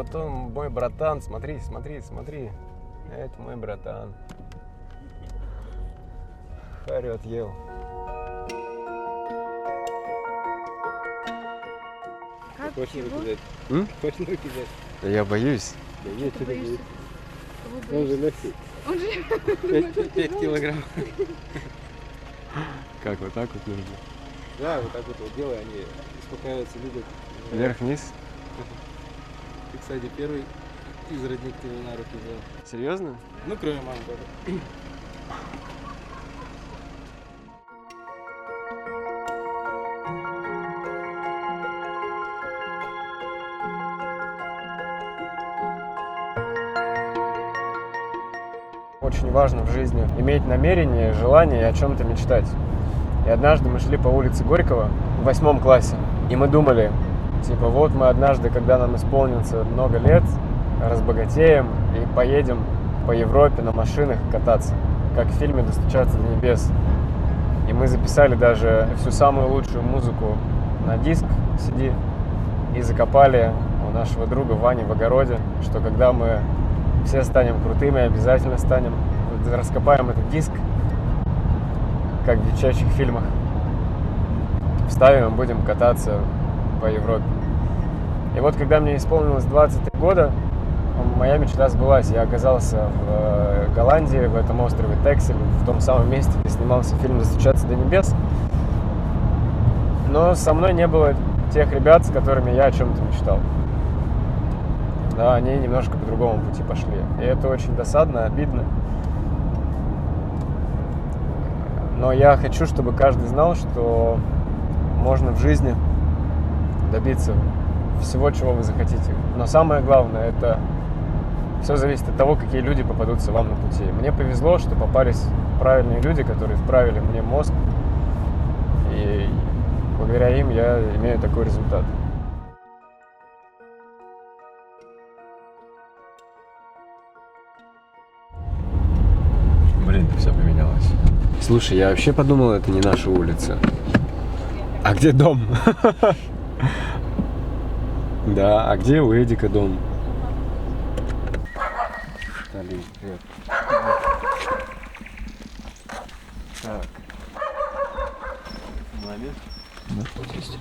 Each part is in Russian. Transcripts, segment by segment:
вот он, мой братан, смотри. Это мой братан. Харю отъел. Хочешь руки взять? Хочешь руки взять? Да я боюсь. Да нет, что ты боишься? Кого Он же боишься? легкий. Он же... 5 килограмм. Как, вот так вот нужно? Да, вот так вот делай, они успокаиваются, любят. Вверх-вниз? Ты, кстати, первый из родник ты на руки взял. Серьезно? Ну, кроме мамы тоже. Очень важно в жизни иметь намерение, желание и о чем-то мечтать. И однажды мы шли по улице Горького в 8 классе, и мы думали, типа, вот мы однажды, когда нам исполнится много лет, разбогатеем и поедем по Европе на машинах кататься, как в фильме «Достучаться до небес». И мы записали даже всю самую лучшую музыку на диск CD и закопали у нашего друга Вани в огороде, что когда мы все станем крутыми, обязательно станем, раскопаем этот диск, как в девчачьих фильмах, вставим и будем кататься по Европе. И вот когда мне исполнилось 23 года, моя мечта сбылась. Я оказался в Голландии, в этом острове Тексель, в том самом месте, где снимался фильм «Достучаться до небес». Но со мной не было тех ребят, с которыми я о чем-то мечтал. Да, они немножко по другому пути пошли. И это очень досадно, обидно. Но я хочу, чтобы каждый знал, что можно в жизни добиться всего, чего вы захотите. Но самое главное, это все зависит от того, какие люди попадутся вам на пути. Мне повезло, что попались правильные люди, которые вправили мне мозг. И благодаря им я имею такой результат. Блин, все поменялось. Слушай, я вообще подумал, это не наша улица. А где дом? Да, а где у Эдика дом? Сталин, привет. Так. Молодец. Да, вот есть.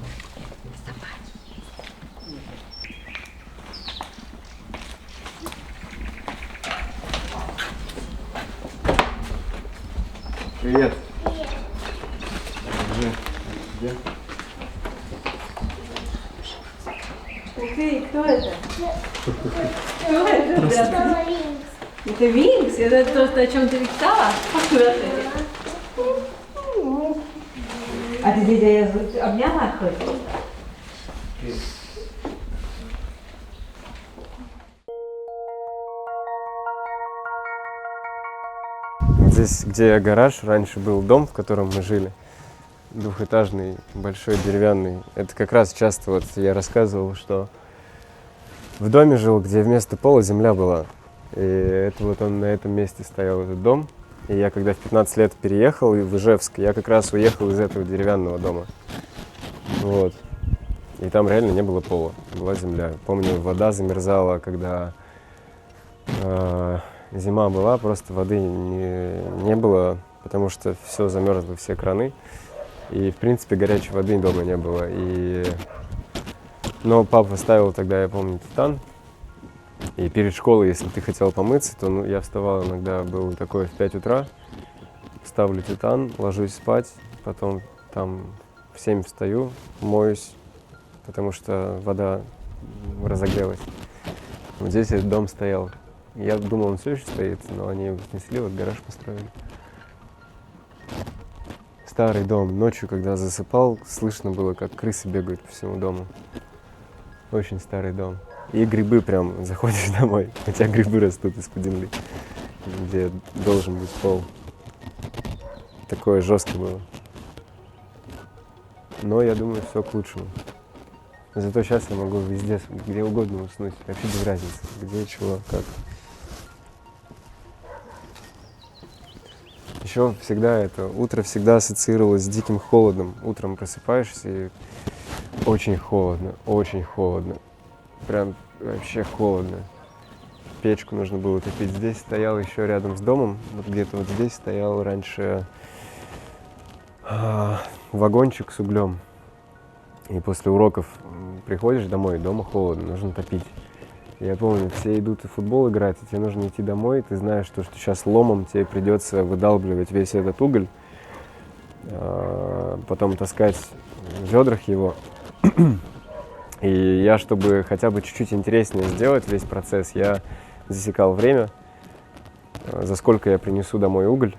Привет. Привет. Где? Ух ты, кто это? Кто это, ребята? Это Винкс? Это то, о чем ты мечтала? А ты дядя обняла хоть? Здесь, где гараж, раньше был дом, в котором мы жили. Двухэтажный, большой, деревянный. Это как раз часто вот я рассказывал, что в доме жил, где вместо пола земля была. И это вот он на этом месте стоял, этот дом. И я когда в 15 лет переехал в Ижевск, я как раз уехал из этого деревянного дома. Вот. И там реально не было пола, была земля. Помню, вода замерзала, когда зима была, просто воды не было, потому что все замерзло, все краны. И, в принципе, горячей воды дома не было. Но папа ставил тогда, я помню, титан. И перед школой, если ты хотел помыться, то я вставал иногда, было такое в 5 утра. Ставлю титан, ложусь спать, потом там в 7 встаю, моюсь, потому что вода разогрелась. Вот здесь этот дом стоял. Я думал, он все еще стоит, но они его снесли, вот гараж построили. Старый дом. Ночью, когда засыпал, слышно было, как крысы бегают по всему дому. Очень старый дом. И грибы прям, заходишь домой, у тебя грибы растут из-под земли, где должен быть пол. Такое жестко было. Но я думаю, все к лучшему. Зато сейчас я могу везде, где угодно уснуть. Вообще без разницы, где, чего, как. Еще всегда это утро всегда ассоциировалось с диким холодом. Утром просыпаешься и очень холодно, очень холодно. Прям вообще холодно. Печку нужно было топить. Здесь стоял еще рядом с домом, вот где-то вот здесь стоял раньше вагончик с углем. И после уроков приходишь домой, дома холодно, нужно топить. Я помню, все идут в футбол играть, и тебе нужно идти домой, ты знаешь, что сейчас ломом тебе придется выдалбливать весь этот уголь, потом таскать в ведрах его. И я, чтобы хотя бы чуть-чуть интереснее сделать весь процесс, я засекал время, за сколько я принесу домой уголь.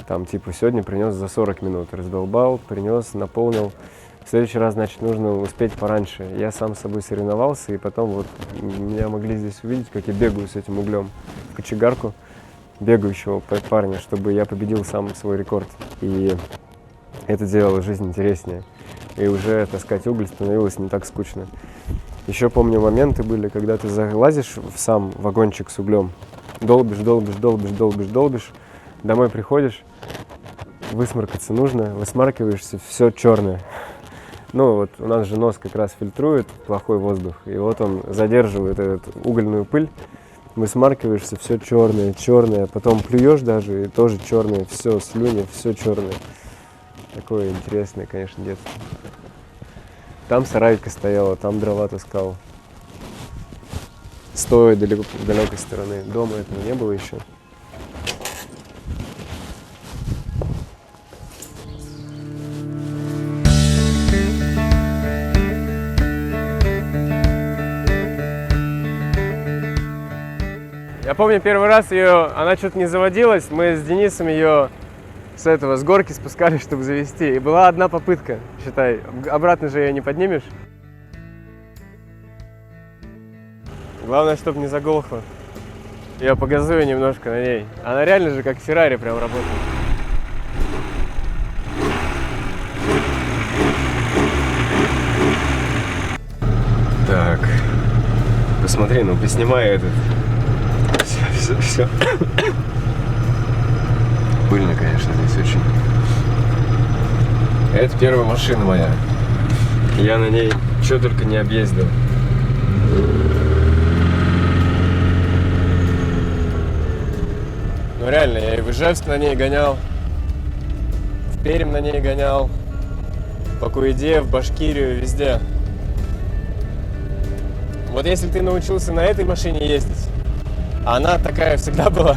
Там типа сегодня принес за 40 минут, раздолбал, принес, наполнил. В следующий раз, значит, нужно успеть пораньше. Я сам с собой соревновался, и потом вот меня могли здесь увидеть, как я бегаю с этим углем в кочегарку бегающего парня, чтобы я победил сам свой рекорд. И это делало жизнь интереснее. И уже таскать уголь становилось не так скучно. Еще помню, моменты были, когда ты залазишь в сам вагончик с углем, долбишь, домой приходишь, высморкаться нужно, высмаркиваешься, все черное. Ну вот у нас же нос как раз фильтрует плохой воздух, и вот он задерживает эту угольную пыль, высмаркиваешься, все черное, потом плюешь даже, и тоже черное, все, слюни, все черное. Такое интересное, конечно, детство. Там сарайка стояла, там дрова таскал. С той далекой стороны. Дома этого не было еще. Я помню, первый раз она что-то не заводилась, мы с Денисом ее с горки спускались, чтобы завести. И была одна попытка, считай. Обратно же ее не поднимешь. Главное, чтобы не заглохла. Я погазую немножко на ней. Она реально же как Феррари прям работает. Так. Посмотри, ну поснимай этот. Все. Пыльно, конечно, здесь очень. Это первая машина моя. Я на ней что только не объездил. Ну реально, я и в Ижевск на ней гонял, в Пермь на ней гонял, по Куйде, в Башкирию, везде. Вот если ты научился на этой машине ездить, а она такая всегда была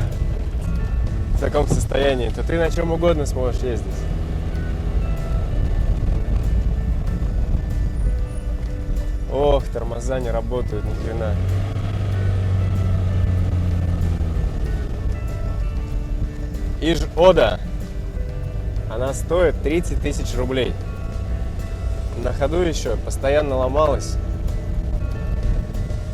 в таком состоянии, то ты на чем угодно сможешь ездить. Ох, тормоза не работают ни хрена. Иж-Ода. Она стоит 30 тысяч рублей. На ходу еще постоянно ломалась.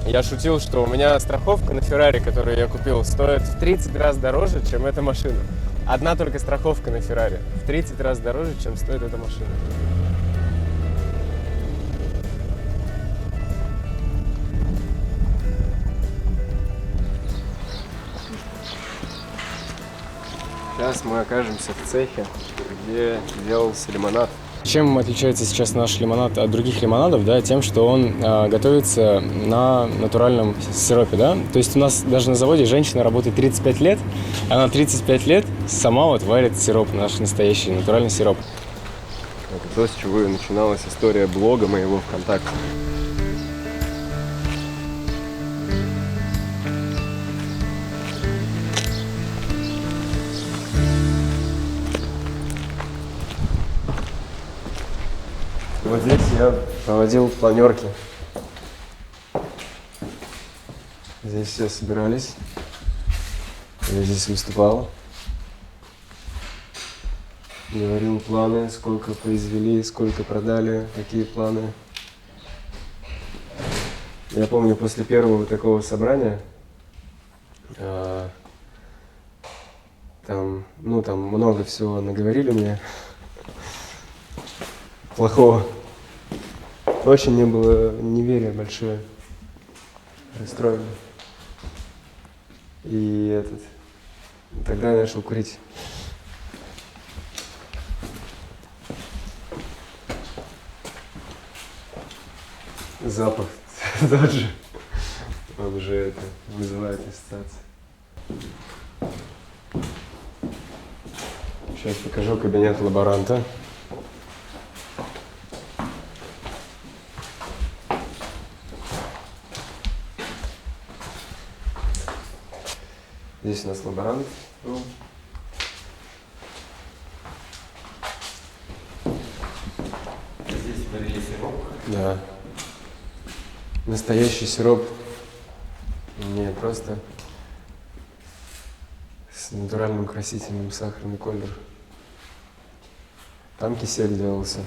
Я шутил, что у меня страховка на Феррари, которую я купил, стоит в 30 раз дороже, чем эта машина. Одна только страховка на Феррари в 30 раз дороже, чем стоит эта машина. Сейчас мы окажемся в цехе, где делался лимонад. Чем отличается сейчас наш лимонад от других лимонадов, да, тем, что он готовится на натуральном сиропе, да. То есть у нас даже на заводе женщина работает 35 лет, она 35 лет сама вот варит сироп, наш настоящий натуральный сироп. Это то, с чего и начиналась история блога моего ВКонтакте. Вот здесь я проводил планерки. Здесь все собирались. Я здесь выступал. Говорил планы, сколько произвели, сколько продали, какие планы. Я помню, после первого такого собрания там много всего наговорили мне плохого. Очень мне было неверие большое, расстроено. И тогда я начал курить. Запах тот же. Он уже это вызывает ассоциации. Сейчас покажу кабинет лаборанта. Здесь у нас лаборант был. Здесь варили сироп. Да. Настоящий сироп. Не просто с натуральным красителем сахарный колер. Там кисель делался.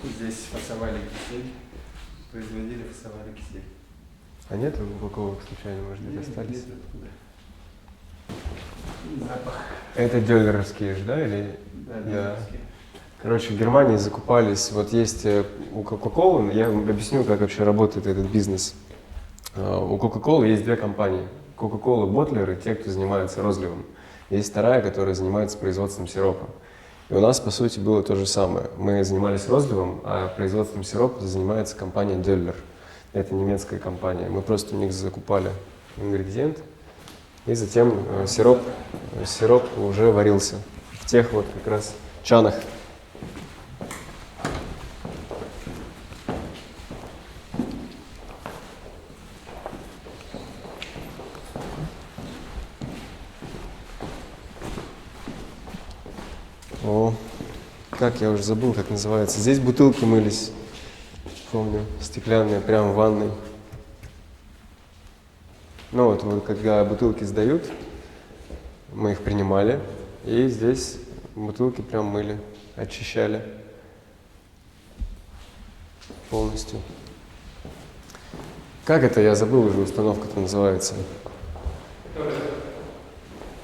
Здесь фасовали кисель. Производили, фасовали кисель. А нет упаковок случайно, может быть, остались? Запах. Это дёллеровские же, да? Или... Да. Короче, в Германии закупались, вот есть у Coca-Cola, я вам объясню, как вообще работает этот бизнес. У Coca-Cola есть две компании. Coca-Cola ботлеры, те, кто занимается розливом. Есть вторая, которая занимается производством сиропа. И у нас, по сути, было то же самое. Мы занимались розливом, а производством сиропа занимается компания Döller. Это немецкая компания. Мы просто у них закупали ингредиент, и затем сироп уже варился в тех вот как раз чанах. О, как я уже забыл, как называется. Здесь бутылки мылись, помню, стеклянные, прямо в ванной. Ну вот, когда бутылки сдают, мы их принимали, и здесь бутылки прям мыли, очищали полностью. Как это, я забыл уже, установка-то называется.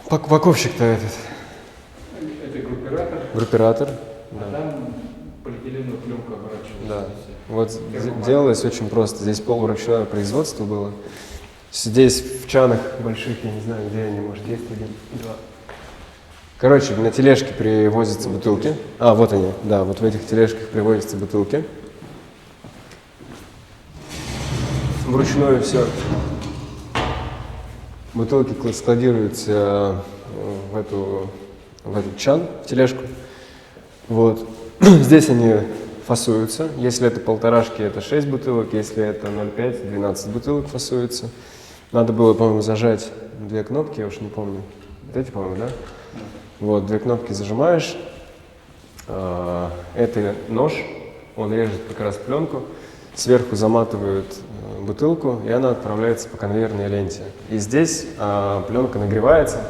Упаковщик-то этот. Это группиратор. Группиратор. А там полиэтиленовая пленка оборачивается. Да. Вот делалось очень просто. Здесь полуручное производство было. Здесь в чанах больших, я не знаю, где они, может, есть один, два. Короче, на тележке привозятся бутылки. А, вот они, да, вот в этих тележках привозятся бутылки. Вручную все. Бутылки складируются в этот чан, в тележку. Вот. Здесь они фасуются. Если это полторашки, это 6 бутылок. Если это 0,5, 12 бутылок фасуется. Надо было, по-моему, зажать две кнопки, я уж не помню. Вот эти, по-моему, да? Вот, две кнопки зажимаешь. Это нож, он режет как раз пленку. Сверху заматывают бутылку, и она отправляется по конвейерной ленте. И здесь пленка нагревается.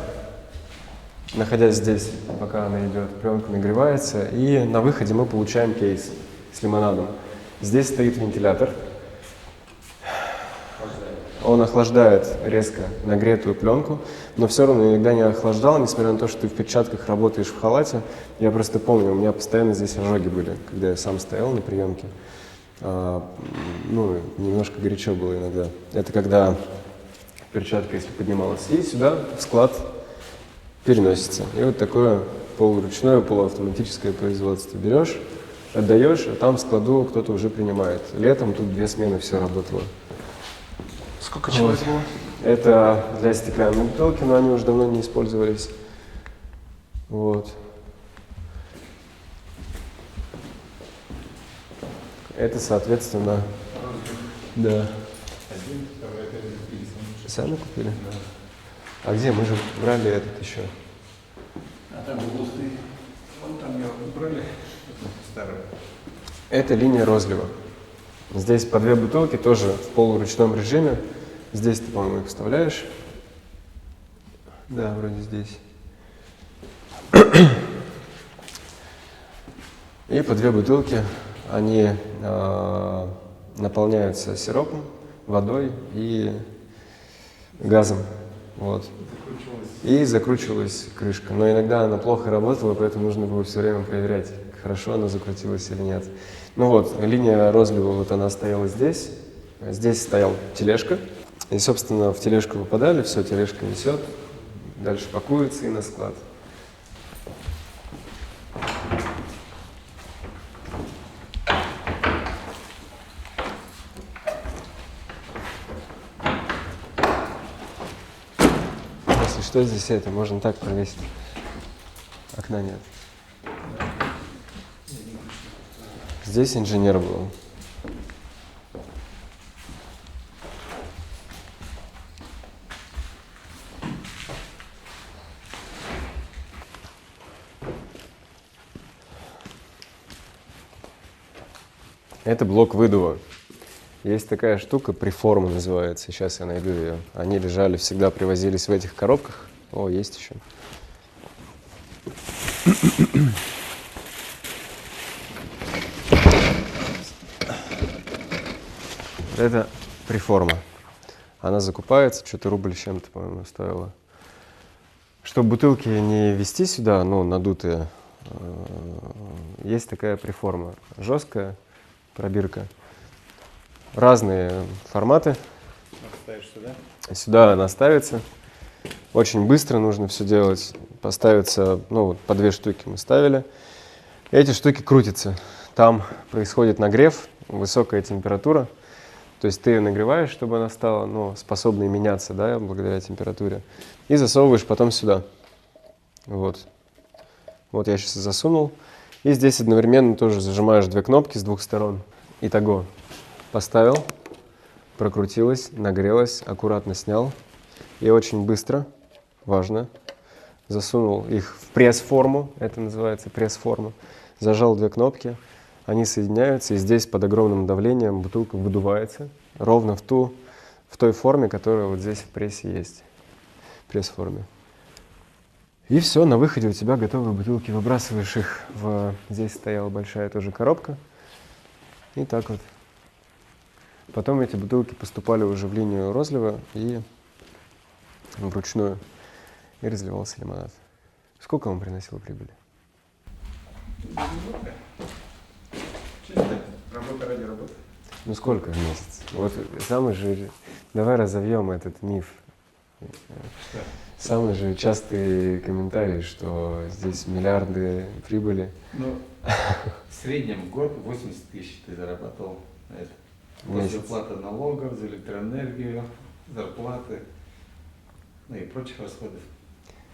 Находясь здесь, пока она идет, пленка нагревается, и на выходе мы получаем кейс с лимонадом. Здесь стоит вентилятор. Он охлаждает резко нагретую пленку, но все равно иногда не охлаждал, несмотря на то, что ты в перчатках работаешь в халате. Я просто помню, у меня постоянно здесь ожоги были, когда я сам стоял на приемке. Ну, немножко горячо было иногда. Это когда перчатка, если поднималась, и сюда в склад переносится. И вот такое полуручное, полуавтоматическое производство. Берешь, отдаешь, а там в складу кто-то уже принимает. Летом тут 2 смены все работало. Сколько человек было? Это для стеклянной бутылки, но они уже давно не использовались. Вот. Это, соответственно, да. Сами купили? Да. А где? Мы же брали этот еще. А там был пустый. Вон там его брали. Старый. Это линия розлива. Здесь по 2 бутылки, тоже в полуручном режиме. Здесь ты, по-моему, их вставляешь. Да, вроде здесь. И по 2 бутылки они наполняются сиропом, водой и газом. Вот. И закручивалась крышка. Но иногда она плохо работала, поэтому нужно было все время проверять, хорошо она закрутилась или нет. Ну вот, линия розлива, вот она стояла здесь. Здесь стоял тележка. И, собственно, в тележку попадали, все, тележка несет. Дальше пакуется и на склад. Если что, здесь это можно так провесить. Окна нет. Здесь инженер был. Это блок выдува. Есть такая штука, преформа называется. Сейчас я найду ее. Они лежали, всегда привозились в этих коробках. О, есть еще. Это преформа. Она закупается, что-то рубль с чем-то, по-моему, стоила. Чтобы бутылки не везти сюда, ну, надутые, есть такая преформа. Жесткая пробирка. Разные форматы. Ставишь сюда? Сюда она ставится. Очень быстро нужно все делать. Поставится, ну, вот по 2 штуки мы ставили. Эти штуки крутятся. Там происходит нагрев, высокая температура. То есть ты ее нагреваешь, чтобы она стала, ну, способной меняться, да, благодаря температуре. И засовываешь потом сюда. Вот. Вот я сейчас засунул. И здесь одновременно тоже зажимаешь 2 кнопки с 2 сторон. Итого. Поставил, прокрутилось, нагрелось, аккуратно снял. И очень быстро, важно, засунул их в пресс-форму. Это называется пресс-форма. Зажал 2 кнопки. Они соединяются, и здесь под огромным давлением бутылка выдувается ровно в той форме, которая вот здесь в прессе есть, в пресс-форме. И все, на выходе у тебя готовые бутылки, выбрасываешь их Здесь стояла большая тоже коробка, и так вот. Потом эти бутылки поступали уже в линию розлива и вручную, и разливался лимонад. Сколько он приносил прибыли? Работа ради работы. Ну сколько в месяц? Вот самый же, давай разовьем этот миф. Что? Самый же частый комментарий, что здесь миллиарды прибыли. Ну, в среднем в год 80 тысяч ты зарабатывал на это. После уплаты налогов за электроэнергию, зарплаты, ну и прочих расходов.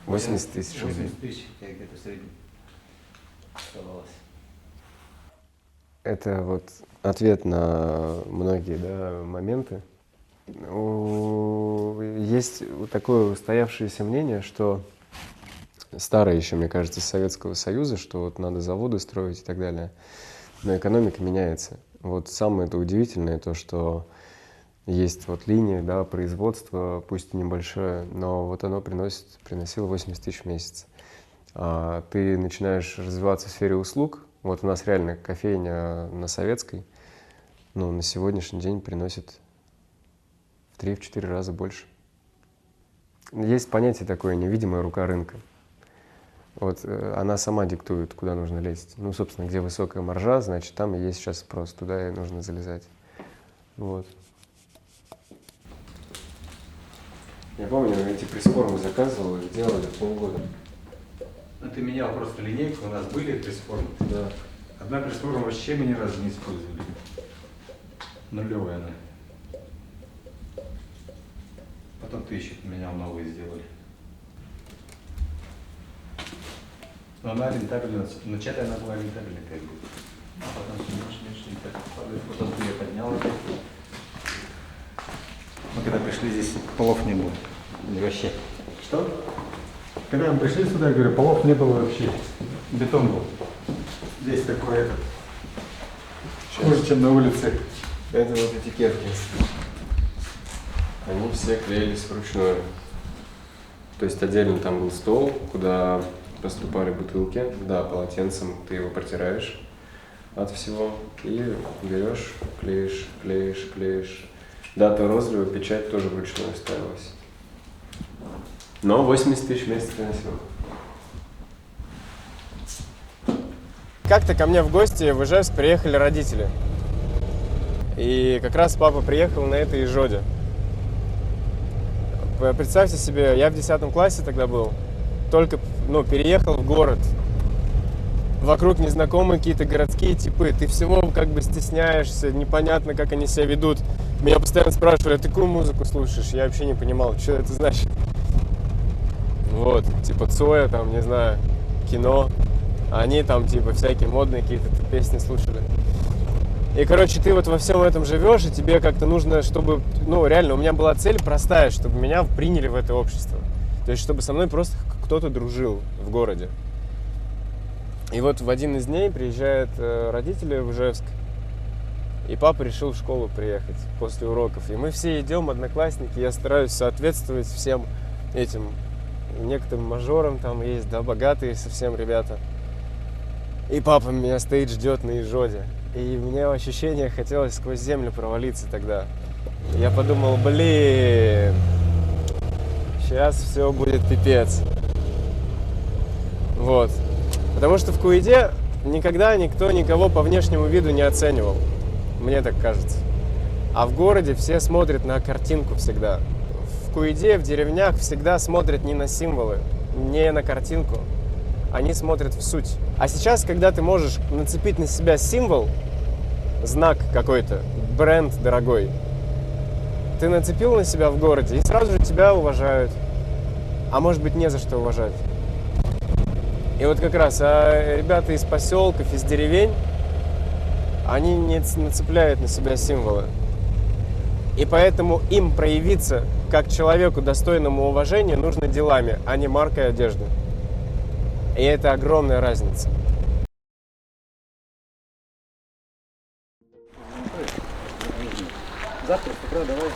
80 тысяч рублей. 80 тысяч где-то в среднем оставалось. Это вот ответ на многие, да, моменты. Есть такое устоявшееся мнение, что старое еще, мне кажется, из Советского Союза, что вот надо заводы строить и так далее. Но экономика меняется. Вот самое это удивительное то, что есть вот линия, да, производства, пусть и небольшое, но вот оно приносило 80 тысяч в месяц. А ты начинаешь развиваться в сфере услуг. Вот у нас реально кофейня на Советской, ну, на сегодняшний день приносит в 3-4 раза больше. Есть понятие такое невидимая рука рынка. Вот она сама диктует, куда нужно лезть. Ну, собственно, где высокая маржа, значит, там и есть сейчас спрос, туда и нужно залезать. Вот. Я помню, эти пресс-формы заказывал и делали полгода. Ну, ты менял просто линейку, у нас были пресс-формы. Да. Одна пресс-форма вообще мы ни разу не использовали. Нулевая она. Потом ты еще поменял, новые сделали. Но она рентабельна, вначале она была рентабельна как бы. А потом все меньше и так падает. Потом ты ее поднял опять. Мы когда пришли, здесь полов не было. Или вообще. Что? Когда мы пришли сюда, я говорю, полов не было вообще. Бетон был. Здесь такой этот. Хуже, чем на улице. Это вот этикетки. Они все клеились вручную. То есть отдельно там был стол, куда поступали бутылки. Да, полотенцем ты его протираешь от всего. И берешь, клеишь, клеишь, клеишь. Дата розлива, печать тоже вручную ставилась. Но 80 тысяч в месяц приносил. Как-то ко мне в гости в Ижевск приехали родители. И как раз папа приехал на этой Ижоде. Представьте себе, я в 10 классе тогда был, только переехал в город. Вокруг незнакомые какие-то городские типы, ты всего как бы стесняешься, непонятно, как они себя ведут. Меня постоянно спрашивали, а ты какую музыку слушаешь? Я вообще не понимал, что это значит. Вот, типа Цоя, там, не знаю, кино. Они там, типа, всякие модные какие-то песни слушали. И, короче, ты вот во всем этом живешь, и тебе как-то нужно, чтобы... реально, у меня была цель простая, чтобы меня приняли в это общество. То есть, чтобы со мной просто кто-то дружил в городе. И вот в один из дней приезжают родители в Ижевск, и папа решил в школу приехать после уроков. И мы все идем, одноклассники, я стараюсь соответствовать всем этим некоторым мажорам, там есть, да, богатые совсем ребята. И папа меня стоит, ждет на Ижоде. И у меня ощущение, хотелось сквозь землю провалиться тогда. И я подумал, сейчас все будет пипец. Вот. Потому что в Куиде никогда никто никого по внешнему виду не оценивал. Мне так кажется. А в городе все смотрят на картинку всегда. В Куиде, в деревнях всегда смотрят не на символы, не на картинку. Они смотрят в суть. А сейчас, когда ты можешь нацепить на себя символ, знак какой-то, бренд дорогой, ты нацепил на себя в городе, и сразу же тебя уважают. А может быть, не за что уважать. И вот как раз ребята из поселков, из деревень, они не нацепляют на себя символы. И поэтому им проявиться как человеку, достойному уважения, нужно делами, а не маркой одежды. И это огромная разница. Завтра с утра давай.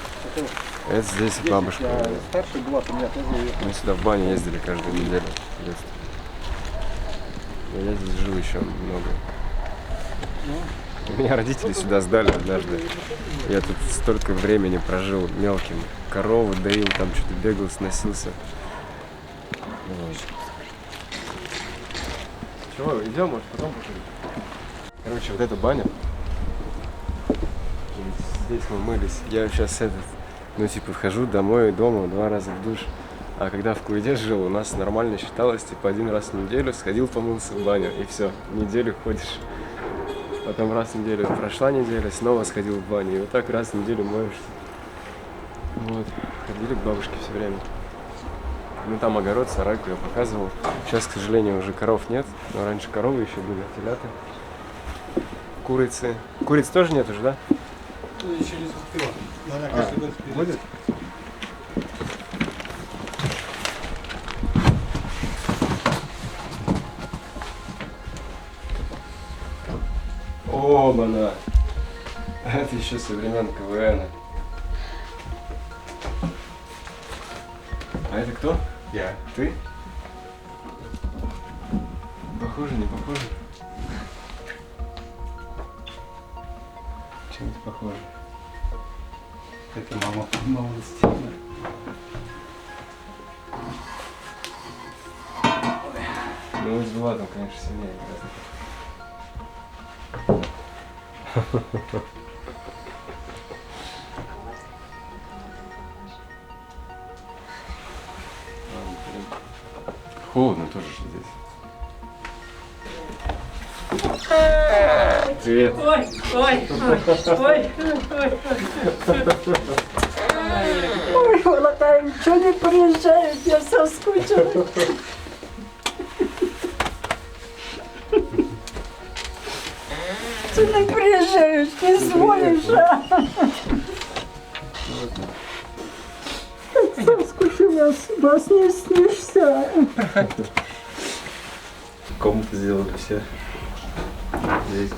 Это здесь бабушка. Старшая была, у меня тоже. Мы сюда в баню ездили каждую неделю в детстве. Я здесь жил еще много. Меня родители сюда сдали однажды. Я тут столько времени прожил мелким. Корову доил, там что-то бегал, сносился. Вот. Чего, идем, может, потом походим? Короче, вот эта баня. Здесь мы мылись. Я сейчас вхожу домой, дома 2 раза в душ. А когда в Куиде жил, у нас нормально считалось, 1 раз в неделю сходил, помылся в баню, и все, неделю ходишь. Потом раз в неделю, прошла неделя, снова сходил в баню, и вот так раз в неделю моешься. Вот, ходили к бабушке все время. Ну там огород, сарайку я показывал. Сейчас, к сожалению, уже коров нет, но раньше коровы еще были, телята, курицы. Куриц тоже нет уже, да? Еще не успела. Она каждый год будет? Оба-на! Это еще со времен КВН. А это кто? Я. Ты? Похоже, не похоже? Чем-то похоже. Это мама в молодости. Ну, с Владом, конечно, сильнее. Холодно тоже же здесь. Привет. Ой, молодая, ничего не приезжает, я соскучилась. Ты не приезжаешь, не звонишь, а? Соскучилась, вас не снишься. Комнату сделали все. Здесь.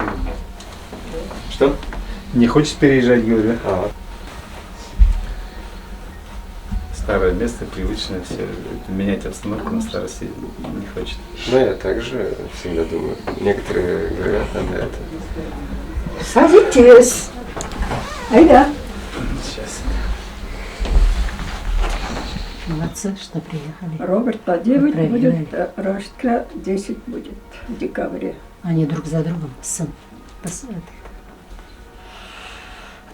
Что? Не хочешь переезжать, говорю? Старое место, привычное все. Менять обстановку на старости не хочет. Ну, я также всегда думаю. Некоторые говорят, надо это. Садитесь. Айда. Сейчас. Молодцы, что приехали. Роберт по 9 Проверяли. будет, Рожка 10 будет в декабре. Они друг за другом, сын.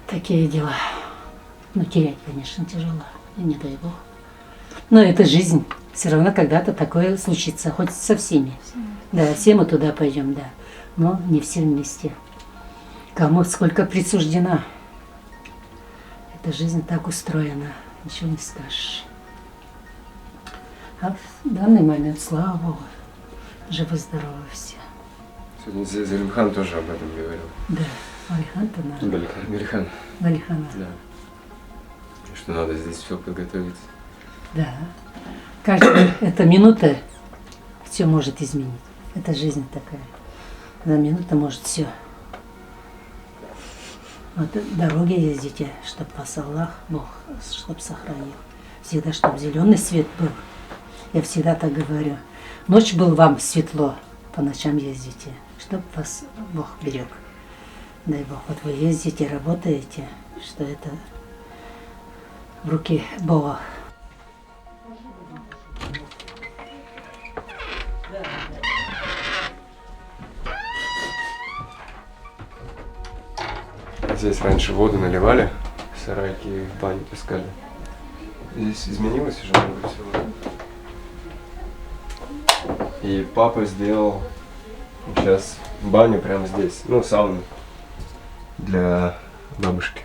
Такие дела. Ну, терять, конечно, тяжело. И не дай бог. Но это жизнь. Все равно когда-то такое случится. Хоть со всеми. Да, все мы туда пойдем, да. Но не все вместе. Кому сколько присуждено. Эта жизнь так устроена. Ничего не скажешь. А в данный момент, слава Богу, живы-здоровы все. Сегодня Залимхан тоже об этом говорил. Да, Алихан-то наш. Галихан. Галихана. Да. Что надо здесь все подготовить. Да. Каждая эта минута все может изменить. Это жизнь такая. За минуту может все. Вот дороги ездите, чтобы вас Аллах, Бог, чтобы сохранил. Всегда, чтобы зеленый свет был. Я всегда так говорю. Ночь был вам светло, по ночам ездите, чтобы вас Бог берег. Дай Бог, вот вы ездите, работаете, что это в руки Бога. Здесь раньше воду наливали, сарайки и в баню таскали. Здесь изменилось уже много всего. И папа сделал сейчас баню прямо здесь, ну, сауну для бабушки.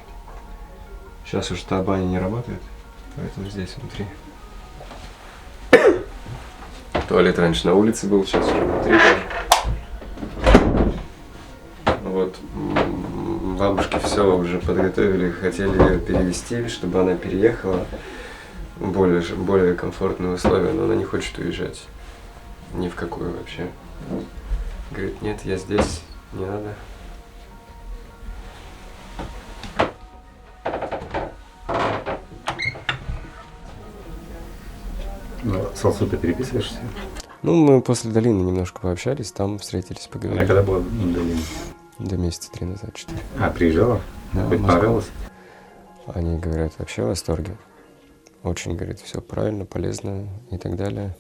Сейчас уж та баня не работает, поэтому здесь внутри. Туалет раньше на улице был, сейчас уже внутри даже. Вот бабушке все уже подготовили, хотели ее перевести, чтобы она переехала в более комфортные условия, но она не хочет уезжать. Ни в какую вообще. Говорит, нет, я здесь, не надо. Ну, с Алсу ты переписываешься? Ну, мы после долины немножко пообщались, там встретились, А поговорили. когда была долина? До месяца 3 назад, 4. А, приезжала? Да, Хоть в Москву. понравилось? Они говорят, вообще в восторге. Очень, говорит, все правильно, полезно и так далее.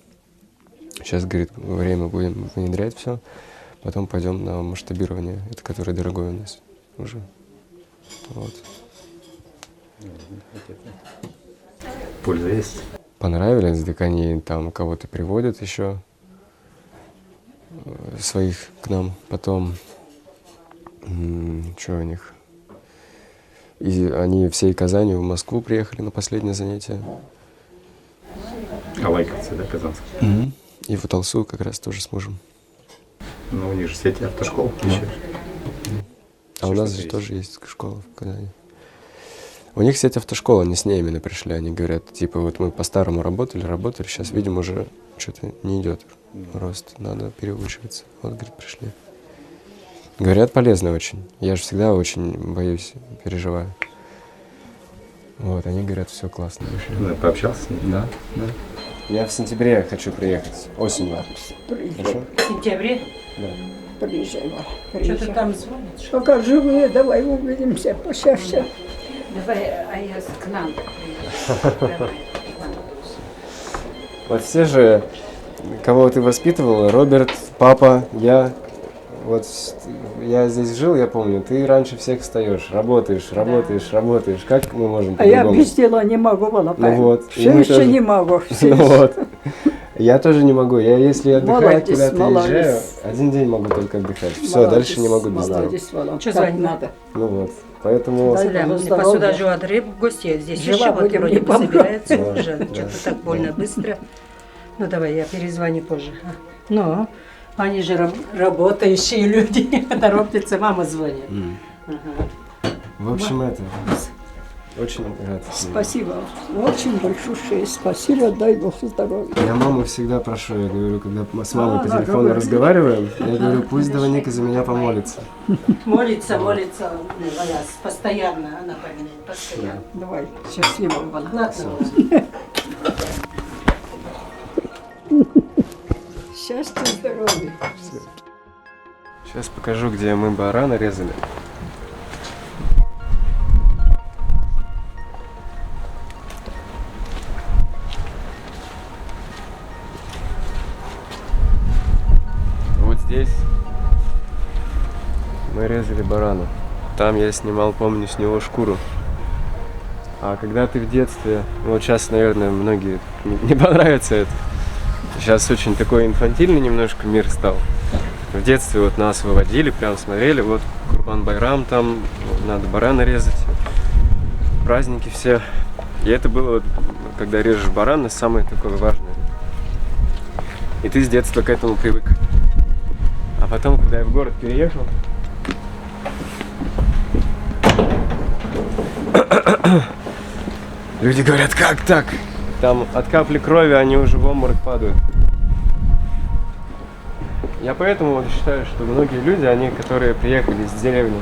Сейчас, говорит, время будем внедрять все, потом пойдем на масштабирование, это которое дорогое у нас уже. Вот. Польза есть? Понравились, так они там кого-то приводят еще, своих к нам, потом, что у них, и они всей Казани в Москву приехали на последнее занятие. А лайковцы, да, казанские? И в Алсу как раз тоже с мужем. Ну, у них же сети автошкол еще. А у нас же тоже есть школа в Казани. У них сеть автошкола, они с ней именно пришли. Они говорят, типа, вот мы по-старому работали, сейчас видим, уже что-то не идет рост, надо переучиваться. Вот, говорит, пришли. Говорят, полезно очень. Я же всегда очень боюсь, переживаю. Вот, они говорят, все классно. Ну, пообщался с ней? Да, да. Я в сентябре хочу приехать, осенью. Хорошо? В сентябре? Да. Приезжай, Варя, Что-то приезжай. там звонит. Пока живые, давай увидимся, пощаще. Давай, а я к нам. Давай. Вот все же, кого ты воспитывала, Роберт, папа, я, вот я здесь жил, я помню, ты раньше всех встаешь, работаешь, как мы можем А я по-другому? без дела не могу, Волопаева. Ну вот, и Все мы еще тоже. не могу. Все Ну еще. вот, я тоже не могу, я если отдыхать, Молодец, куда-то молодец. езжаю, один день могу только отдыхать, все, Молодец, дальше не могу без дела. молодец, Володя, Что как звонить? надо. Ну вот, поэтому, Дай Сюда, Богу по здоровья. сюда же от рыб гости, здесь Жила еще вот будем, вроде не бы помру. собирается Да, уже, да, что-то так больно да. быстро. Ну давай, я перезвоню позже. Ну, они же работающие люди, торопятся, мама звонит. Ага. в общем, это, очень рад. Спасибо. Очень большое спасибо. Дай Бог здоровья. Я маму всегда прошу, я говорю, когда мы с мамой по она телефону говорит. разговариваем, я говорю, пусть Доминика за меня помолится. Молится, Валяс, постоянно, она поминает, постоянно. Давай. Счастливо, Володя. Ладно. Счастья, здоровья. Сейчас покажу, где мы барана резали. Вот здесь мы резали барана. там я снимал, помню, с него шкуру. А когда ты в детстве, вот сейчас, наверное, многие не понравится это. Сейчас очень такой инфантильный немножко мир стал. В детстве вот нас выводили, прям смотрели, вот Курбан-Байрам, там надо барана резать, праздники все. И это было, вот, когда режешь барана, самое такое важное. И ты с детства к этому привык. А потом, когда я в город переехал, люди говорят, как так? Там от капли крови они уже в обморок падают. Я поэтому вот считаю, что многие люди, они, которые приехали из деревни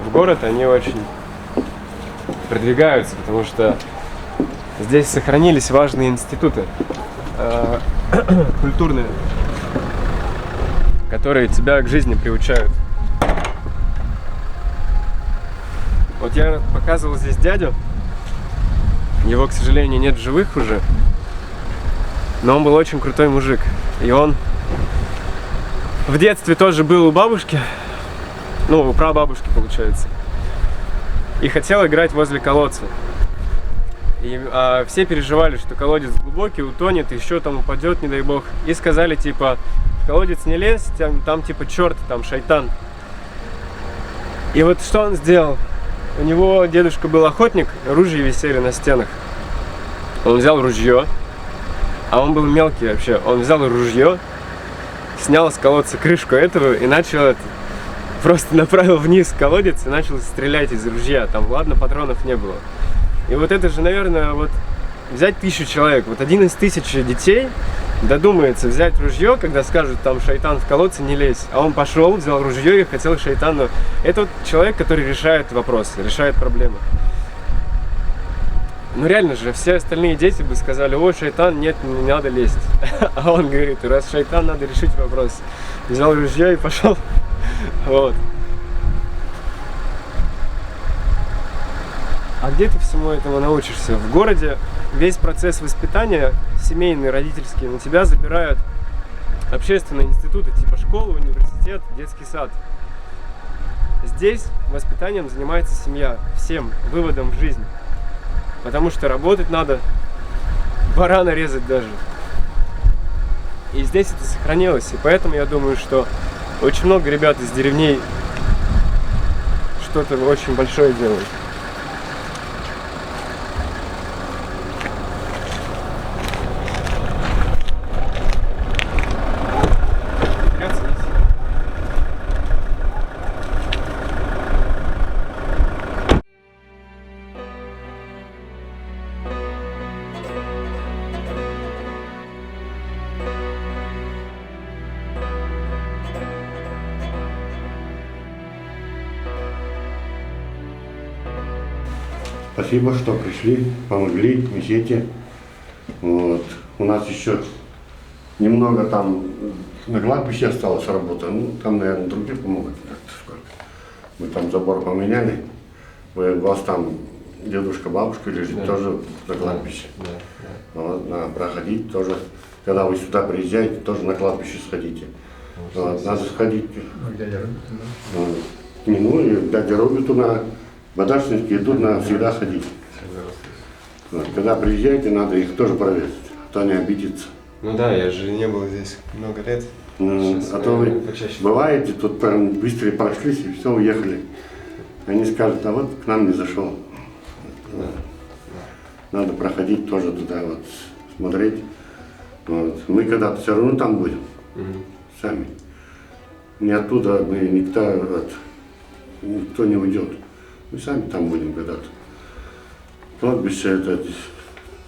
в город, они очень продвигаются, потому что здесь сохранились важные институты культурные, которые тебя к жизни приучают. Вот я показывал здесь дядю, его, к сожалению, нет в живых уже, но он был очень крутой мужик, и он в детстве тоже был у бабушки, ну, у прабабушки, получается, и хотел играть возле колодца. И все переживали, что колодец глубокий, утонет, еще там упадет, не дай бог. И сказали, типа, в колодец не лезь, там типа черт, там шайтан. И вот что он сделал? У него дедушка был охотник, ружья висели на стенах. Он взял ружье, а он был мелкий вообще. Он взял ружье, снял с колодца крышку этого и начал просто направил вниз колодец и начал стрелять из ружья. Там, ладно, патронов не было. И вот это же, наверное, вот взять 1000 человек, вот один из 1000 детей додумается взять ружье, когда скажут, там, шайтан в колодце, не лезь. А он пошел, взял ружье и хотел шайтану. Это вот человек, который решает вопросы, решает проблемы. Ну реально же, все остальные дети бы сказали, о, шайтан, нет, не надо лезть. А он говорит, раз шайтан, надо решить вопрос. Взял ружье и пошел. Вот. А где ты всему этому научишься? В городе весь процесс воспитания, семейный, родительский, на тебя забирают общественные институты, типа школа, университет, детский сад. Здесь воспитанием занимается семья, всем выводом в жизнь. Потому что работать надо, барана резать даже. И здесь это сохранилось. И поэтому я думаю, что очень много ребят из деревней что-то очень большое делают. Спасибо, что пришли, помогли, мечети. Вот. У нас еще немного там на кладбище осталась работа. Ну, там, наверное, другие помогут. Мы там забор поменяли. У вас там дедушка, бабушка лежит, да, тоже на кладбище. Да, да. Вот, надо проходить тоже. Когда вы сюда приезжаете, тоже на кладбище сходите. Вот, надо сходить. Дядя Роберт, да? Ну, и дядя Роберту на Бадашинские тут надо всегда ходить. Вот, когда приезжаете, надо их тоже проверить, а то они обидятся. Ну да, я же не был здесь много лет. Сейчас, а то вы почаще бываете, тут прям быстро прошлись и все, уехали. Они скажут, а вот к нам не зашел. Да. Надо проходить тоже туда, вот, смотреть. Вот. Мы когда-то все равно там будем, сами. Не оттуда мы никто не уйдет. Мы сами там будем когда-то. Кладбище это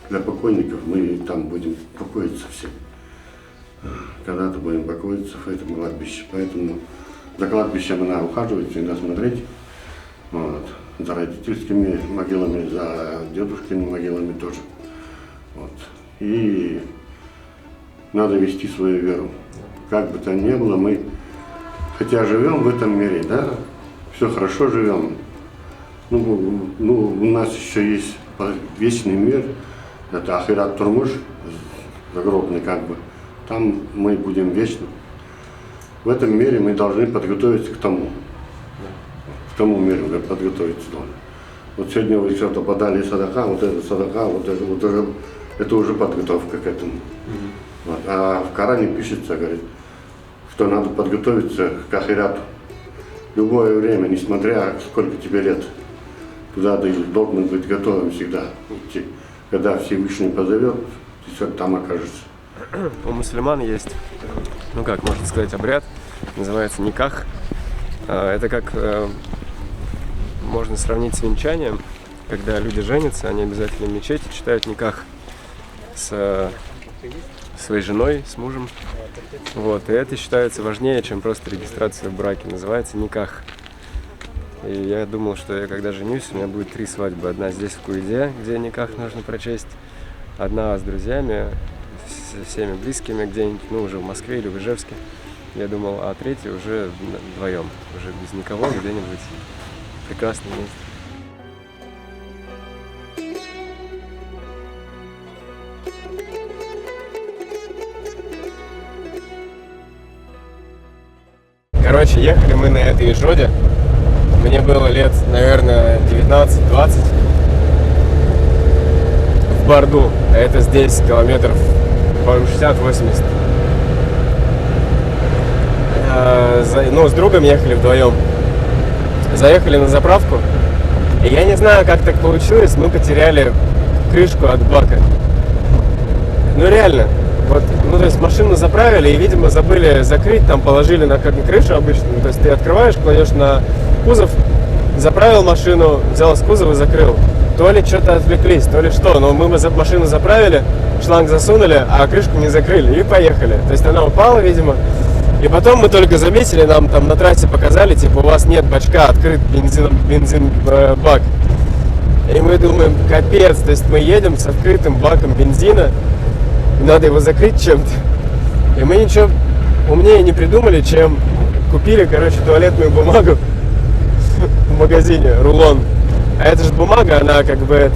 для покойников, мы там будем покоиться все. Когда-то будем покоиться в этом кладбище. Поэтому за кладбищем надо ухаживать, всегда смотреть. Вот. За родительскими могилами, за дедушкиными могилами тоже. Вот. И надо вести свою веру. Как бы то ни было, мы, хотя живем в этом мире, да, все хорошо живем. Ну, у нас еще есть вечный мир, это Ахират Турмуш, загробный как бы. Там мы будем вечно. В этом мире мы должны подготовиться к тому. тому миру подготовиться надо. Вот сегодня вы что-то подали садака, вот это уже подготовка к этому. Вот. А в Коране пишется, говорит, что надо подготовиться к ахирату. Любое время, несмотря сколько тебе лет, туда ты должен быть готовым всегда идти. Когда Всевышний позовет, ты все там окажешься. У мусульман есть, ну как можно сказать, обряд, называется никах. Это как можно сравнить с венчанием, когда люди женятся, они обязательно в мечети читают никах с своей женой, с мужем. Вот, и это считается важнее, чем просто регистрация в браке. Называется никах. И я думал, что я когда женюсь, у меня будет 3 свадьбы. Одна здесь в Куиде, где никах нужно прочесть. Одна с друзьями, со всеми близкими где-нибудь, ну уже в Москве или в Ижевске. Я думал, а 3-я уже вдвоем, уже без никого, где-нибудь в прекрасном месте. Короче, ехали мы на этой Ижоде. Мне было лет, наверное, 19-20. В Барду. А это здесь километров, по-моему, 60-80. Ну, с другом ехали вдвоем. Заехали на заправку. И я не знаю, как так получилось, мы потеряли крышку от бака. Ну, реально. Вот, ну, то есть машину заправили и, видимо, забыли закрыть, там положили на как на крышу обычную. То есть ты открываешь, кладешь на кузов, заправил машину, взял с кузова и закрыл. То ли что-то отвлеклись, то ли что. Но мы машину заправили, шланг засунули, а крышку не закрыли и поехали. То есть она упала, видимо. И потом мы только заметили, нам там на трассе показали, типа, у вас нет бачка, открыт бензин бак. И мы думаем, капец, то есть мы едем с открытым баком бензина, надо его закрыть чем-то. И мы ничего умнее не придумали, чем купили, короче, туалетную бумагу в магазине, рулон. А это же бумага, она как бы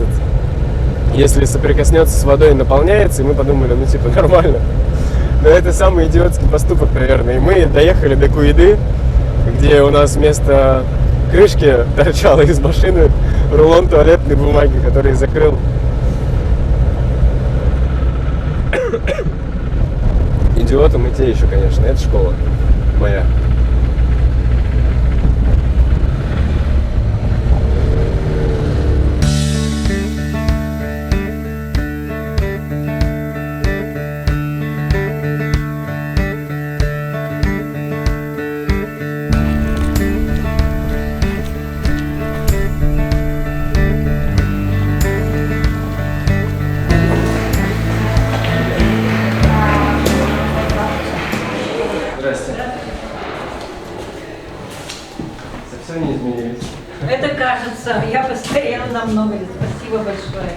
если соприкоснется с водой, наполняется, и мы подумали, ну типа нормально. Но это самый идиотский поступок, наверное. И мы доехали до Куиды, где у нас вместо крышки торчало из машины рулон туалетной бумаги, который закрыл. Идиоты мы те еще, конечно, это школа моя. Совсем не изменились. Это кажется, я постарела намного лет. Спасибо большое.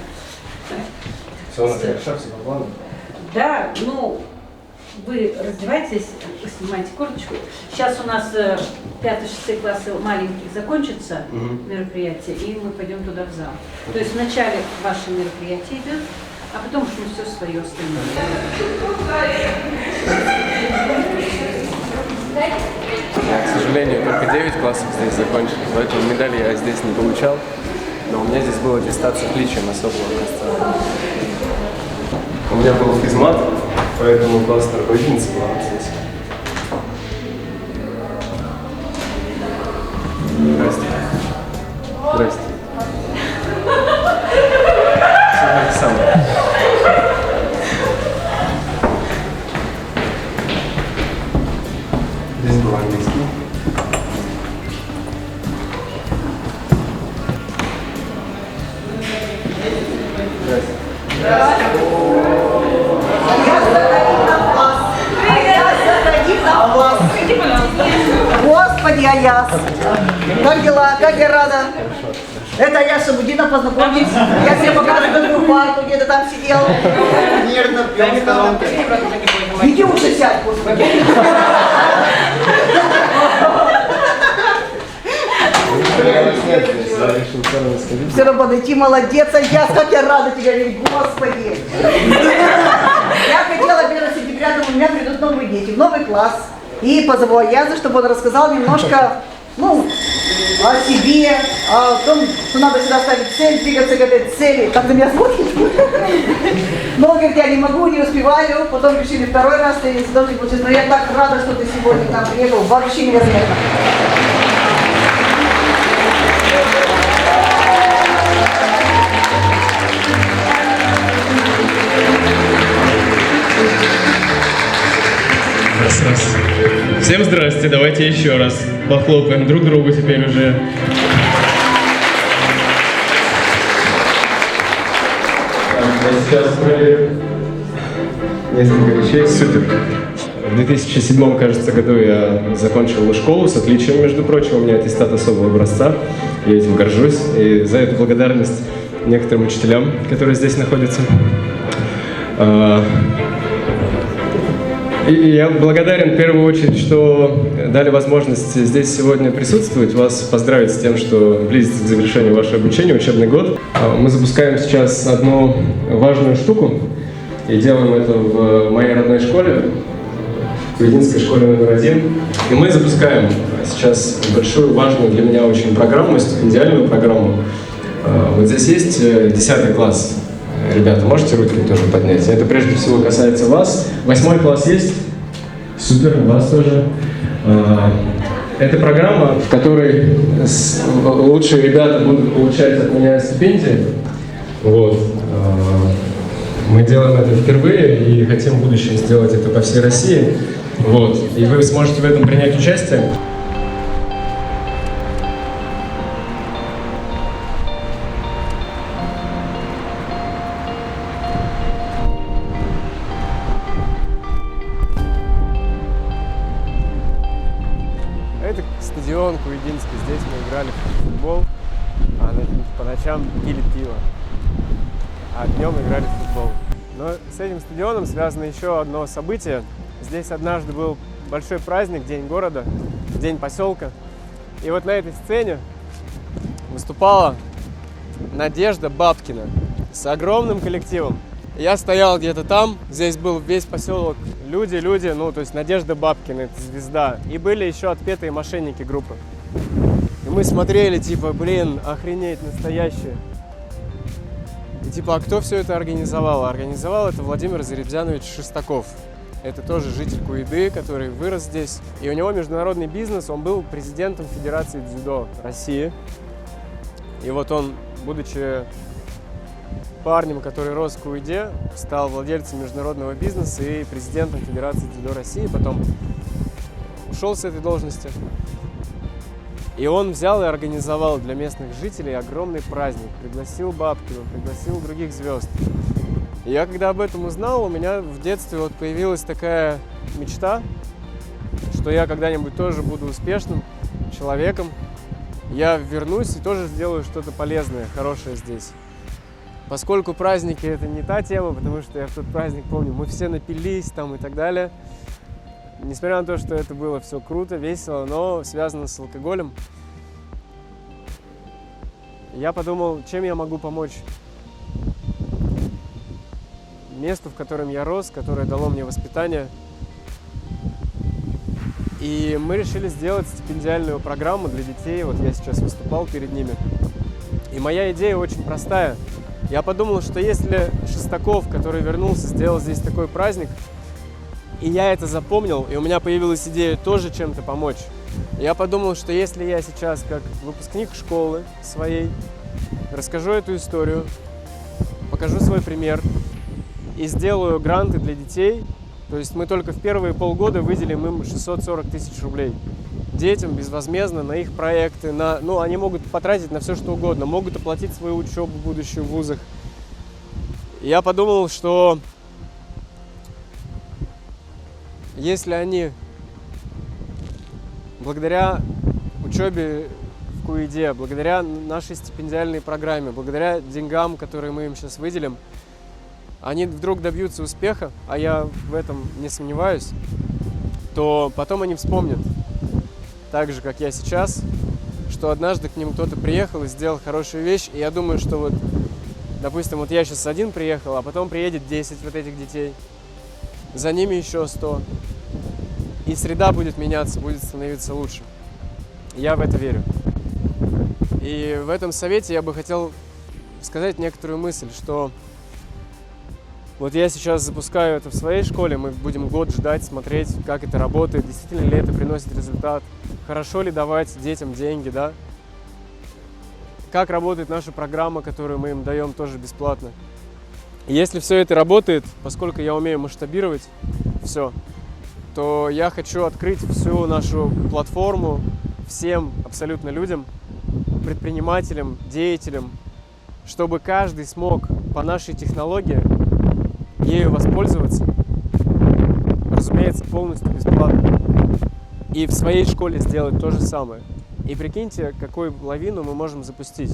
Все у нас хорошо, все по плану. Да, ну, вы раздевайтесь, снимайте курточку. Сейчас у нас 5-6 классы маленьких закончится мероприятие, и мы пойдем туда в зал. То есть вначале ваше мероприятие идет, а потом уж мы все свое остальное. К сожалению, только 9 классов здесь закончили, поэтому медали я здесь не получал. Но у меня здесь была аттестация отличием особого места. У меня был физмат, поэтому классная руководительница была здесь. Здрасте. Здрасте. Александр. Здесь был английский. Господи, Аяс! Как дела? Как я рада! Это я Шабудина, познакомьтесь. Я тебе показываю другую парту, где ты там сидел. Нервно пьем в сторонке. Иди уже сядь, господи. Все равно подойти, молодец, Аяс, как я рада тебя видеть, господи. Я хотела 1 сентября, думаю, у меня придут новые дети, в новый класс. И позову Аяза, чтобы он рассказал немножко, ну, о себе, о том, что надо всегда ставить цель, двигаться к этой цели. Как ты меня смотришь? Но, говорит, я не могу, не успеваю. Потом решили второй раз, ты должен получить. Но я так рада, что ты сегодня к нам приехал. Вообще невероятно. Раз. Всем здрасте, давайте еще раз похлопаем друг другу теперь уже. Сейчас проверим несколько вещей. Супер. В 2007, кажется, году я закончил школу с отличием, между прочим. У меня аттестат особого образца. Я этим горжусь. И за эту благодарность некоторым учителям, которые здесь находятся. И я благодарен в первую очередь, что дали возможность здесь сегодня присутствовать, вас поздравить с тем, что близится к завершению ваше обучение, учебный год. Мы запускаем сейчас одну важную штуку и делаем это в моей родной школе, в Куединской школе номер 1. И мы запускаем сейчас большую, важную для меня очень программу, стипендиальную программу. Вот здесь есть 10 класс. Ребята, можете руки тоже поднять? Это прежде всего касается вас. 8 класс есть? Супер, вас тоже. Это программа, в которой лучшие ребята будут получать от меня стипендии. Вот. Мы делаем это впервые и хотим в будущем сделать это по всей России. Вот. И вы сможете в этом принять участие. Это стадион Куединский, здесь мы играли в футбол, а по ночам пили пиво, а днем играли в футбол. Но с этим стадионом связано еще одно событие. Здесь однажды был большой праздник, День города, День поселка. И вот на этой сцене выступала Надежда Бабкина с огромным коллективом. Я стоял где-то там, здесь был весь поселок, люди, ну, то есть Надежда Бабкина, это звезда. И были еще отпетые мошенники группы. И мы смотрели, типа, блин, охренеть, настоящие. И типа, а кто все это организовал? Организовал это Владимир Заребзянович Шестаков. Это тоже житель Куйды, который вырос здесь. И у него международный бизнес, он был президентом Федерации дзюдо России. И вот он, будучи парнем, который рос в Куйде, стал владельцем международного бизнеса и президентом Федерации дзюдо России. Потом ушел с этой должности. И он взял и организовал для местных жителей огромный праздник. Пригласил Бабкину, пригласил других звезд. И я когда об этом узнал, у меня в детстве вот появилась такая мечта, что я когда-нибудь тоже буду успешным человеком. Я вернусь и тоже сделаю что-то полезное, хорошее здесь. Поскольку праздники — это не та тема, потому что я в тот праздник помню, мы все напились там и так далее. Несмотря на то, что это было все круто, весело, но связано с алкоголем, я подумал, чем я могу помочь месту, в котором я рос, которое дало мне воспитание. И мы решили сделать стипендиальную программу для детей. Вот я сейчас выступал перед ними. И моя идея очень простая. Я подумал, что если Шестаков, который вернулся, сделал здесь такой праздник, и я это запомнил, и у меня появилась идея тоже чем-то помочь, я подумал, что если я сейчас, как выпускник школы своей, расскажу эту историю, покажу свой пример и сделаю гранты для детей, то есть мы только в первые полгода выделим им 640 тысяч рублей детям безвозмездно на их проекты, ну, они могут потратить на все, что угодно, могут оплатить свою учебу будущую в вузах. И я подумал, что если они благодаря учебе в Куйде, благодаря нашей стипендиальной программе, благодаря деньгам, которые мы им сейчас выделим, они вдруг добьются успеха, а я в этом не сомневаюсь, то потом они вспомнят, так же, как я сейчас, что однажды к ним кто-то приехал и сделал хорошую вещь. И я думаю, что вот, допустим, вот я сейчас один приехал, а потом приедет 10 вот этих детей, за ними еще 100. И среда будет меняться, будет становиться лучше. Я в это верю. И в этом совете я бы хотел сказать некоторую мысль, что вот я сейчас запускаю это в своей школе, мы будем год ждать, смотреть, как это работает, действительно ли это приносит результат, хорошо ли давать детям деньги, да? Как работает наша программа, которую мы им даем тоже бесплатно. И если все это работает, поскольку я умею масштабировать все, то я хочу открыть всю нашу платформу всем абсолютно людям, предпринимателям, деятелям, чтобы каждый смог по нашей технологии ею воспользоваться, разумеется, полностью бесплатно. И в своей школе сделать то же самое. И прикиньте, какую лавину мы можем запустить.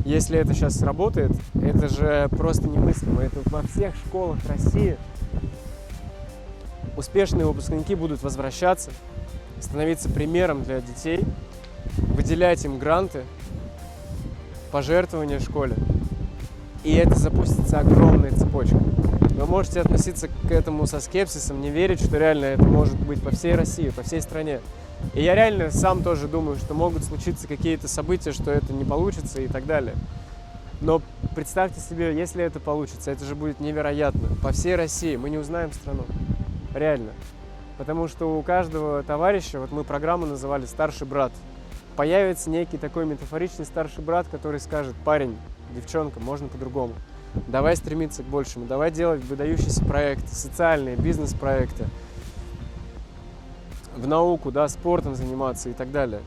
Если это сейчас сработает, это же просто немыслимо. Это во всех школах России успешные выпускники будут возвращаться, становиться примером для детей, выделять им гранты, пожертвования школе. И это запустится огромная цепочка. Вы можете относиться к этому со скепсисом, не верить, что реально это может быть по всей России, по всей стране. И я реально сам тоже думаю, что могут случиться какие-то события, что это не получится и так далее. Но представьте себе, если это получится, это же будет невероятно. По всей России мы не узнаем страну. Реально. Потому что у каждого товарища, вот мы программу называли «Старший брат», появится некий такой метафоричный старший брат, который скажет: парень, девчонка, можно по-другому. Давай стремиться к большему, давай делать выдающиеся проекты, социальные, бизнес-проекты, в науку, да, спортом заниматься и так далее.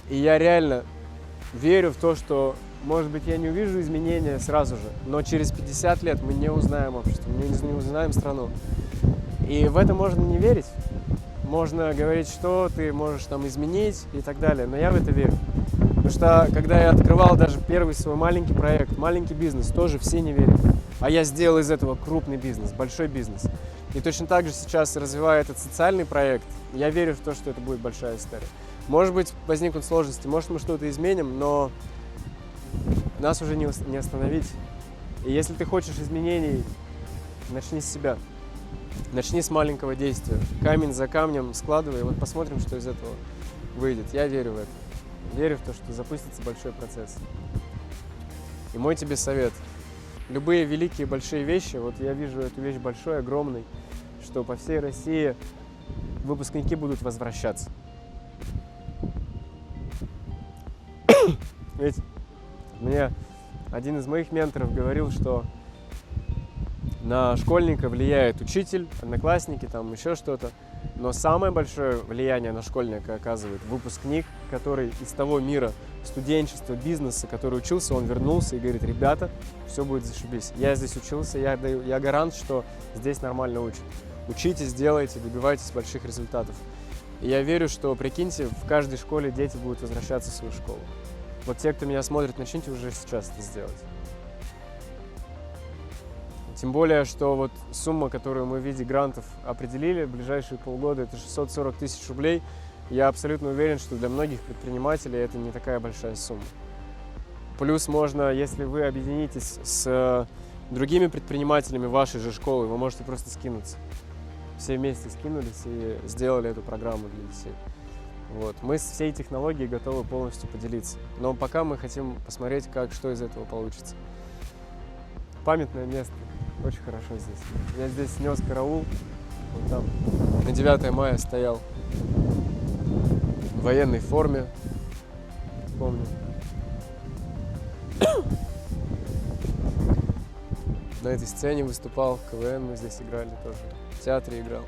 И я реально верю в то, что, может быть, я не увижу изменения сразу же, но через 50 лет мы не узнаем общество, мы не узнаем страну. И в это можно не верить. Можно говорить, что ты можешь там изменить и так далее, но я в это верю. Потому что, когда я открывал даже первый свой маленький проект, маленький бизнес, тоже все не верили. А я сделал из этого крупный бизнес, большой бизнес. И точно так же сейчас, развивая этот социальный проект, я верю в то, что это будет большая история. Может быть, возникнут сложности, может, мы что-то изменим, но нас уже не остановить. И если ты хочешь изменений, начни с себя. Начни с маленького действия. Камень за камнем складывай, и вот посмотрим, что из этого выйдет. Я верю в это. Верю в то, что запустится большой процесс. И мой тебе совет. Любые великие большие вещи, вот я вижу эту вещь большой, огромной, что по всей России выпускники будут возвращаться. Ведь мне один из моих менторов говорил, что на школьника влияет учитель, одноклассники, там еще что-то. Но самое большое влияние на школьника оказывает выпускник, который из того мира студенчества, бизнеса, который учился, он вернулся и говорит: ребята, все будет зашибись. Я здесь учился, я гарант, что здесь нормально учат. Учитесь, делайте, добивайтесь больших результатов. И я верю, что, прикиньте, в каждой школе дети будут возвращаться в свою школу. Вот те, кто меня смотрит, начните уже сейчас это сделать. Тем более, что вот сумма, которую мы в виде грантов определили в ближайшие полгода, это 640 тысяч рублей. Я абсолютно уверен, что для многих предпринимателей это не такая большая сумма. Плюс можно, если вы объединитесь с другими предпринимателями вашей же школы, вы можете просто скинуться. Все вместе скинулись и сделали эту программу для детей. Вот. Мы с всей технологией готовы полностью поделиться. Но пока мы хотим посмотреть, что из этого получится. Памятное место. Очень хорошо здесь. Я здесь нес караул. Вот там на 9 мая стоял в военной форме. Помню. На этой сцене выступал. КВН мы здесь играли тоже. В театре играл.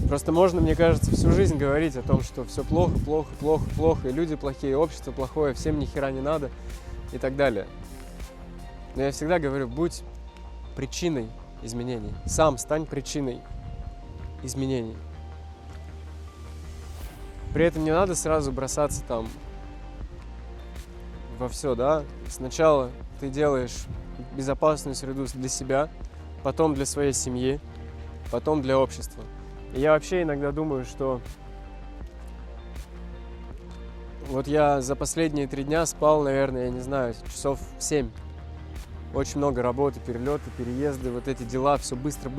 Просто можно, мне кажется, всю жизнь говорить о том, что все плохо, плохо, плохо, плохо, и люди плохие, и общество плохое, всем ни хера не надо и так далее. Но я всегда говорю: будь причиной изменений. Сам стань причиной изменений. При этом не надо сразу бросаться там во все, да. Сначала ты делаешь безопасную среду для себя, потом для своей семьи, потом для общества. И я вообще иногда думаю, что вот я за последние 3 дня спал, наверное, я не знаю, часов 7. Очень много работы, перелеты, переезды, вот эти дела, все быстро.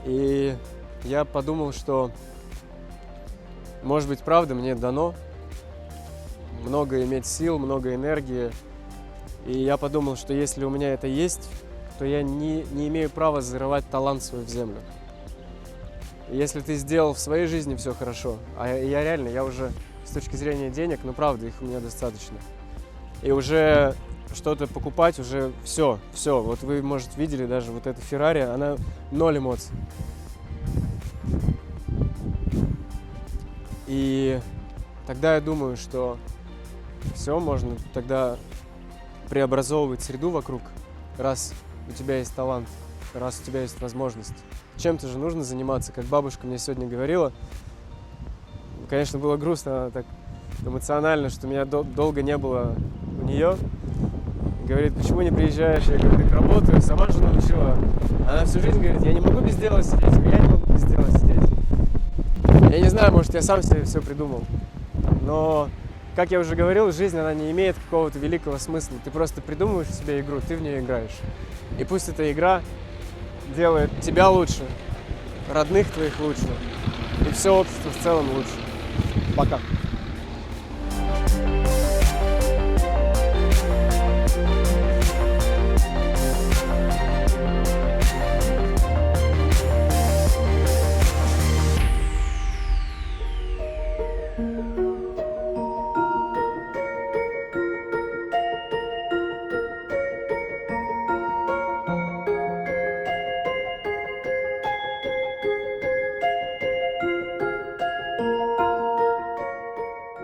И я подумал, что, может быть, правда, мне дано много иметь сил, много энергии. И я подумал, что если у меня это есть, то я не имею права зарывать талант свой в землю. И если ты сделал в своей жизни все хорошо, а я реально, я уже с точки зрения денег, ну правда, их у меня достаточно. И уже что-то покупать, уже все. Вот вы, может, видели даже вот эту Феррари, она 0 эмоций. И тогда я думаю, что все, можно тогда преобразовывать среду вокруг, раз у тебя есть талант, раз у тебя есть возможность. Чем-то же нужно заниматься, как бабушка мне сегодня говорила. Конечно, было грустно, она так эмоционально, что меня долго не было у нее. Говорит, почему не приезжаешь? Я говорю, так работаю, сама же научила. Она всю жизнь говорит, я не могу без дела сидеть, я не могу без дела сидеть. Я не знаю, может, я сам себе все придумал. Но, как я уже говорил, жизнь, она не имеет какого-то великого смысла. Ты просто придумываешь себе игру, ты в нее играешь. И пусть эта игра делает тебя лучше, родных твоих лучше, и все общество в целом лучше. Пока.